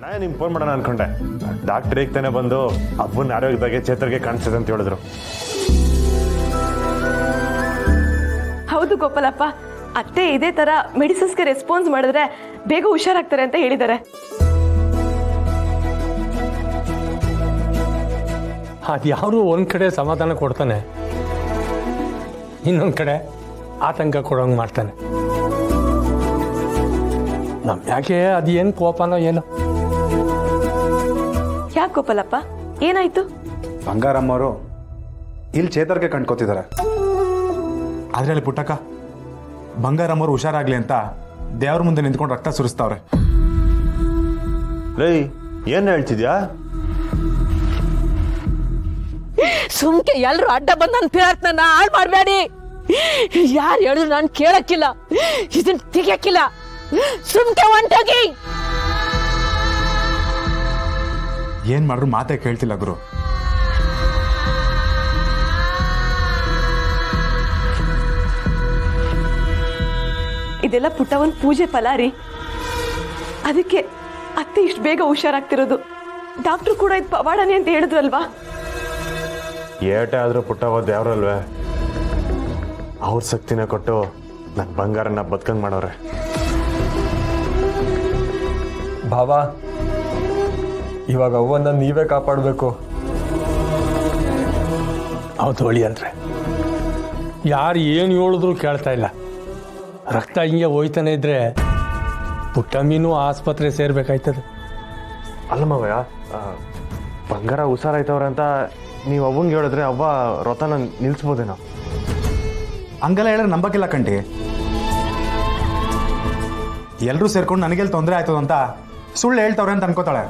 ನಾನು ನಿಮ್ಗೆ ಫೋನ್ ಮಾಡೋಣ ಅನ್ಕೊಂಡೆ. ಡಾಕ್ಟರ್ ಈಗ ತಾನೇ ಬಂದು ಅಪ್ಪನ ಆರೋಗ್ಯದಾಗೆ ಚೇತರಿಗೆ ಕಾಣಿಸ್ತದೆ ಅಂತ ಹೇಳಿದ್ರು. ಹೌದು ಗೋಪಾಲಪ್ಪ, ಅತ್ತೆ ಇದೇ ತರ ಮೆಡಿಸಿನ್ಸ್ಗೆ ರೆಸ್ಪಾನ್ಸ್ ಮಾಡಿದ್ರೆ ಬೇಗ ಹುಷಾರಾಗ್ತಾರೆ ಅಂತ ಹೇಳಿದ್ದಾರೆ. ಅದು ಯಾರು ಒಂದು ಕಡೆ ಸಮಾಧಾನ ಕೊಡ್ತಾನೆ, ಇನ್ನೊಂದು ಕಡೆ ಆತಂಕ ಕೊಡೋಂಗೆ ಮಾಡ್ತಾನೆ. ನಮ್ ಯಾಕೆ ಅದು ಏನು ಕೋಪನೋ ಏನೋ. ಯಾಕೆ ಗೋಪಾಲಪ್ಪ, ಏನಾಯ್ತು? ಬಂಗಾರಮ್ಮವರು ಇಲ್ಲಿ ಚೇತರ್ಗೆ ಕಂಡ್ಕೋತಿದ್ದಾರೆ. ಅದರಲ್ಲಿ ಪುಟ್ಟಕ್ಕ ಬಂಗಾರಮ್ಮವರು ಹುಷಾರಾಗ್ಲಿ ಅಂತ ದೇವ್ರ ಮುಂದೆ ನಿಂತ್ಕೊಂಡು ರಕ್ತ ಸುರಿಸ್ತಾವ್ರೆ. ರೈ ಏನ್ ಹೇಳ್ತಿದ್ಯಾ? ಸುಮ್ಕೆ ಎಲ್ರು ಅಡ್ಡ ಬಂದ್ ನನ್ನ ಪ್ರಯತ್ನ ಹಾಳು ಮಾಡಬೇಡಿ. ಯಾರು ಹೇಳಿದ್ರು ನಾನು ಕೇಳಕ್ಕಿಲ್ಲ, ಇದನ್ನ ತೆಗಿಯಕ್ಕಿಲ್ಲ. ಸುಮ್ಕೆ ಹೊಂಟೋಗಿ. ಏನ್ ಮಾಡ್ರು ಮಾತೇ ಕೇಳ್ತಿಲ್ಲ ಗುರು. ಇದೆಲ್ಲ ಪುಟ್ಟವನ್ ಪೂಜೆ ಫಲ ರೀ. ಅದಕ್ಕೆ ಅತ್ತೆ ಇಷ್ಟು ಬೇಗ ಹುಷಾರಾಗ್ತಿರೋದು. ಡಾಕ್ಟ್ರು ಕೂಡ ಇದು ಪವಾಡನೆ ಅಂತ ಹೇಳಿದ್ರಲ್ವಾ? ಏಟೆ ಆದ್ರೂ ಪುಟ್ಟವ ದೇವ್ರಲ್ವೇ, ಅವ್ರ ಶಕ್ತಿನ ಕೊಟ್ಟು ನನ್ನ ಬಂಗಾರನ ಬದುಕಂಗ್ ಮಾಡೋರೆ. ಬಾಬಾ, ಇವಾಗ ಅವ್ವನ್ನ ನೀವೇ ಕಾಪಾಡಬೇಕು. ಹೌದು ಹೊಳಿ ಅಂದ್ರೆ ಯಾರು ಏನು ಹೇಳಿದ್ರು ಕೇಳ್ತಾ ಇಲ್ಲ. ರಕ್ತ ಹಿಂಗೆ ಹೋಯ್ತಾನೆ ಇದ್ರೆ ಪುಟ್ಟ ಮೀನು ಆಸ್ಪತ್ರೆ ಸೇರ್ಬೇಕಾಯ್ತದೆ. ಅಲ್ಲ ಮಾವಯ್ಯ, ಬಂಗಾರ ಹುಷಾರಾಯ್ತವ್ರೆ ಅಂತ ನೀವು ಅವ್ವಂಗೆ ಹೇಳಿದ್ರೆ ಅವ್ವ ವ್ರತನ ನಿಲ್ಸ್ಬೋದೇನೋ? ಹಂಗೆಲ್ಲ ಹೇಳಿದ್ರೆ ನಂಬಕ್ಕಿಲ್ಲ ಕಂಡಿ. ಎಲ್ಲರೂ ಸೇರ್ಕೊಂಡು ನನಗೆಲ್ಲಿ ತೊಂದರೆ ಆಯ್ತದ ಅಂತ ಸುಳ್ಳು ಹೇಳ್ತವ್ರೆ ಅಂತ ಅನ್ಕೋತಾಳೆ.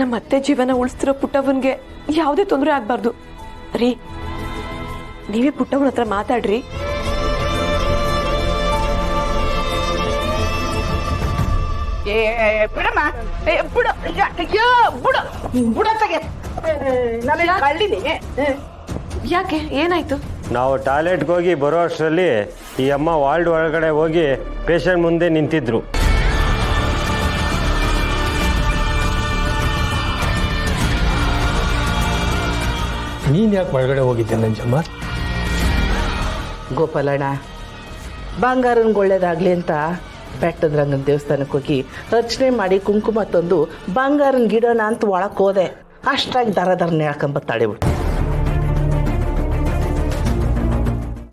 ನಮ್ಮ ಅತ್ತೆ ಜೀವನ ಉಳಿಸ್ತಿರೋ ಪುಟ್ಟವನ್ಗೆ ಯಾವುದೇ ತೊಂದರೆ ಆಗ್ಬಾರ್ದು ರೀ. ನೀವೇ ಪುಟ್ಟವನ ಹತ್ರ ಮಾತಾಡ್ರಿ. ಬಿಡಮ್ಮ, ಬಿಡು, ಬಿಡು, ಬಿಡು ತೆಗೆ. ನಾನು ಕಳ್ಳಿದ್ದೀನಿ. ಯಾಕೆ, ಏನಾಯ್ತು? ನಾವು ಟಾಯ್ಲೆಟ್ಗೆ ಹೋಗಿ ಬರೋ ಅಷ್ಟರಲ್ಲಿ ಈ ಅಮ್ಮ ವಾರ್ಡ್ ಒಳಗಡೆ ಹೋಗಿ ಪೇಷಂಟ್ ಮುಂದೆ ನಿಂತಿದ್ರು. ನೀನು ಯಾಕೆ ಒಳಗಡೆ ಹೋಗಿದ್ದೆ ನಂಜಮ್ಮ? ಗೋಪಾಲಣ್ಣ, ಬಂಗಾರನ್ಗೆ ಒಳ್ಳೇದಾಗ್ಲಿ ಅಂತ ಬೆಟ್ಟದ ರಂಗನ ದೇವಸ್ಥಾನಕ್ಕೆ ಹೋಗಿ ರಚನೆ ಮಾಡಿ ಕುಂಕುಮ ತಂದು ಬಂಗಾರನ್ ಗಿಡನ ಅಂತ ಒಳಕ್ಕೆ ಹೋದೆ. ಅಷ್ಟಾಗಿ ದರ ಹೇಳ್ಕೊಂಬತ್ತಾಳೆ ಬಿಟ್ಟು